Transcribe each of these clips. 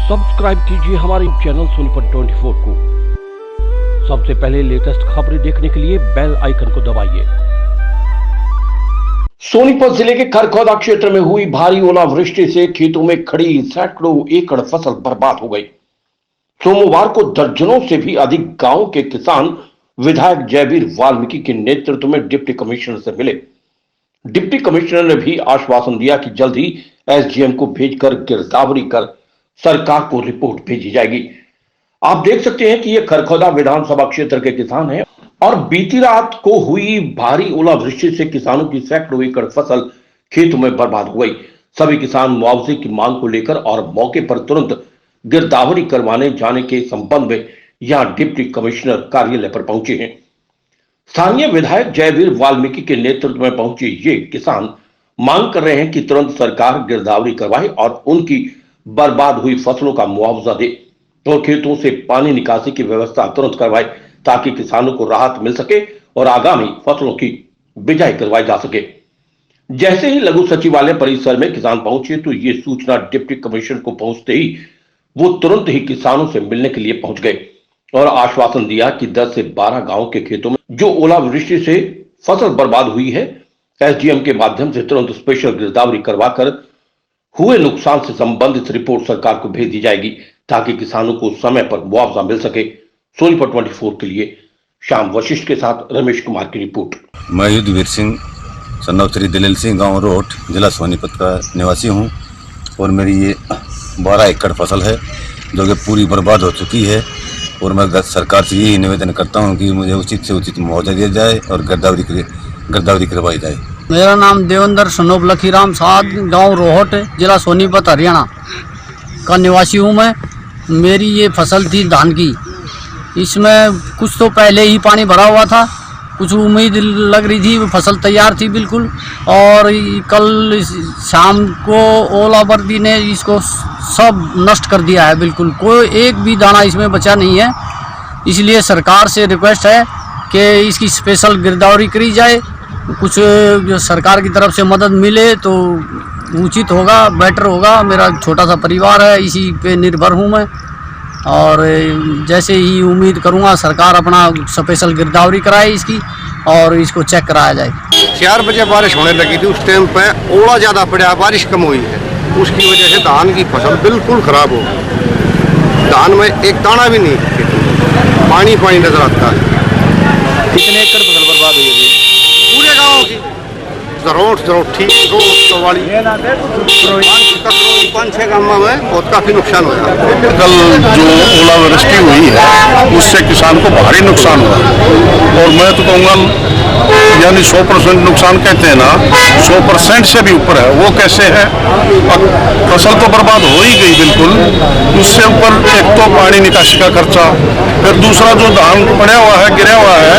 Subscribe कीजिए हमारे channel Sonipat 24 को। सबसे पहले लेटेस्ट खबरें देखने के लिए बेल आइकन को दबाइए। सोनीपत जिले के खरखौदा क्षेत्र में हुई भारी ओलावृष्टि से खेतों में खड़ी सैकड़ों एकड़ फसल बर्बाद हो गई। सोमवार को दर्जनों से भी अधिक गांव के किसान विधायक जयवीर वाल्मीकि के नेतृत्व में डिप्टी कमिश्नर से मिले। डिप्टी कमिश्नर ने भी आश्वासन दिया कि जल्द ही एसडीएम को भेजकर गिरदावरी कर सरकार को रिपोर्ट भेजी जाएगी। आप देख सकते हैं कि ये खरखौदा विधानसभा क्षेत्र के किसान हैं और बीती रात को हुई भारी ओलावृष्टि से किसानों की सैकड़ों एकड़ फसल खेतों में बर्बाद हो गई। सभी किसान मुआवजे की मांग को लेकर और मौके पर तुरंत गिरदावरी करवाने जाने के संबंध में यहां डिप्टी कमिश्नर कार्यालय पर पहुंचे हैं। स्थानीय विधायक जयवीर वाल्मीकि के नेतृत्व में पहुंचे ये किसान मांग कर रहे हैं कि तुरंत सरकार गिरदावरी करवाए और उनकी बर्बाद हुई फसलों का मुआवजा दे और खेतों से पानी निकासी की व्यवस्था तुरंत करवाए ताकि किसानों को राहत मिल सके और आगामी फसलों की बिजाई करवाई जा सके। जैसे ही लघु सचिवालय परिसर में किसान पहुंचे तो ये सूचना डिप्टी कमिश्नर को पहुंचते ही वो तुरंत ही किसानों से मिलने के लिए पहुंच गए और आश्वासन दिया कि 10 से 12 गांव के खेतों में जो ओलावृष्टि से फसल बर्बाद हुई है, एसडीएम के माध्यम से तुरंत स्पेशल गिरदावरी करवाकर हुए नुकसान से संबंधित रिपोर्ट सरकार को भेज दी जाएगी ताकि किसानों को समय पर मुआवजा मिल सके। सोनीपत 24 के लिए श्याम वशिष्ठ के साथ रमेश कुमार की रिपोर्ट। मैं युद्धवीर सिंह सन्नौतरी दलील सिंह गांव रोड जिला सोनीपत का निवासी हूं और मेरी ये 12 एकड़ फसल है जो कि पूरी बर्बाद हो चुकी है और मैं सरकार से यही निवेदन करता हूं कि मुझे उचित से उचित मुआवजा दिया जाए और गिरदावरी करवाई जाए। मेरा नाम देवेंद्र सनोब लखीराम साद, गांव रोहट, जिला सोनीपत, हरियाणा का निवासी हूं मैं। मेरी ये फसल थी धान की। इसमें कुछ तो पहले ही पानी भरा हुआ था, कुछ उम्मीद लग रही थी, फसल तैयार थी बिल्कुल। और कल शाम को ओलावृष्टि ने इसको सब नष्ट कर दिया है बिल्कुल। कोई एक भी दाना इसमें बचा नहीं है। इसलिए सरकार से रिक्वेस्ट है कि इसकी स्पेशल गिरदावरी करी जाए। कुछ सरकार की तरफ से मदद मिले तो उचित होगा, बेटर होगा। मेरा छोटा सा परिवार है, इसी पे निर्भर हूँ मैं और जैसे ही उम्मीद करूँगा सरकार अपना स्पेशल गिरदावरी कराए इसकी और इसको चेक कराया जाए। 4 बजे बारिश होने लगी थी, उस टाइम पे ओला ज़्यादा पड़ा, बारिश कम हुई है, उसकी वजह से धान की फसल बिल्कुल ख़राब हो गई। धान में एक दाना भी नहीं, पानी पानी नजर आता है। कितने एकड़ फसल बर्बाद हुई है? पूरे गाँव की जरूर ठीक वाली 5-6 गाँव में बहुत काफ़ी नुकसान हुआ। कल जो ओलावृष्टि हुई है उससे किसान को भारी नुकसान हुआ और मैं तो कहूँगा यानी 100% नुकसान कहते हैं ना, 100% से भी ऊपर है। वो कैसे है, फसल तो बर्बाद हो ही गई बिल्कुल, उससे ऊपर एक तो पानी निकासी का खर्चा, फिर दूसरा जो धान पड़ा हुआ है, गिरा हुआ है,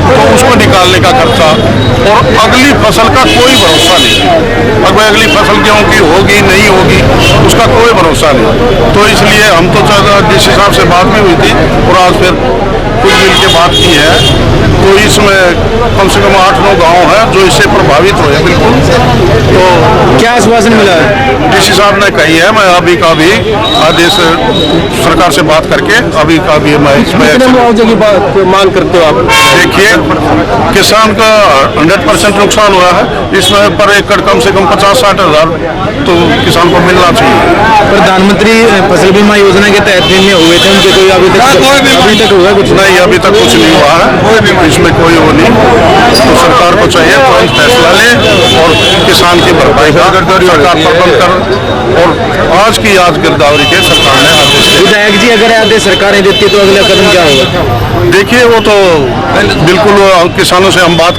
तो उसको निकालने का खर्चा और अगली फसल का कोई भरोसा नहीं। अब अगली फसल गेहूं की होगी नहीं होगी उसका कोई भरोसा नहीं। तो इसलिए हम तो जिस हिसाब से बात में हुई थी और आज फिर कुछ दिन के बाद की है, तो इसमें कम से कम 8-9 गांव हैं जो इससे प्रभावित हुए बिल्कुल। तो क्या आश्वासन मिला है? डीसी साहब ने कही है, मैं अभी का भी आदेश सरकार से बात करके अभी का भी मैं इसमें मुआवजे की बात मांग करते हो आप? देखिए, किसान का 100% नुकसान हुआ है, इसमें पर एकड़ कम से कम 50-60 हज़ार तो किसान को मिलना चाहिए। प्रधानमंत्री फसल बीमा योजना के तहत जिनमें हुए थे उनके कोई अभी तक हुआ कुछ नहीं? अभी तक कुछ नहीं हुआ है, इसमें कोई वो नहीं। तो सरकार को चाहिए तुरंत फैसला ले और किसान की भरपाई का सरकार प्रबंध कर और आज की गिरदावरी के सरकार ने आदेश दिया। विधायक जी, अगर आदेश सरकार देती है तो अगला कदम क्या होगा? देखिए, वो तो बिल्कुल किसानों से हम बात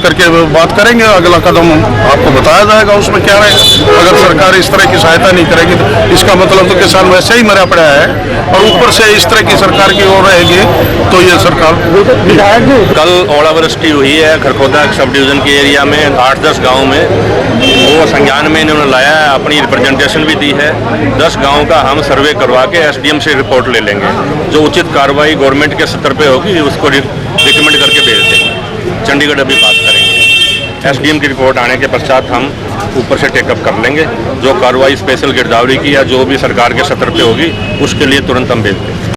करेंगे, अगला कदम आपको बताया जाएगा उसमें क्या रहेगा। अगर सरकार इस तरह की सहायता नहीं करेगी तो इसका मतलब तो किसान वैसे ही मरा पड़ा है और ऊपर से इस तरह की सरकार की ओर रहेगी तो ये सरकार। कल ओलावृष्टि हुई है खरखौदा सब डिवीज़न के एरिया में 8-10 गाँव में, वो संज्ञान में इन्होंने लाया है, अपनी रिप्रेजेंटेशन भी दी है। 10 गाँव का हम सर्वे करवा के एसडीएम से रिपोर्ट ले लेंगे, जो उचित कार्रवाई गवर्नमेंट के स्तर पे होगी उसको रिकमेंड करके भेज देंगे। चंडीगढ़ अभी बात करेंगे। एसडीएम की रिपोर्ट आने के पश्चात हम ऊपर से टेकअप कर लेंगे। जो कार्रवाई स्पेशल गिरदावरी की या जो भी सरकार के सतर पे होगी उसके लिए तुरंत हम भेज देंगे।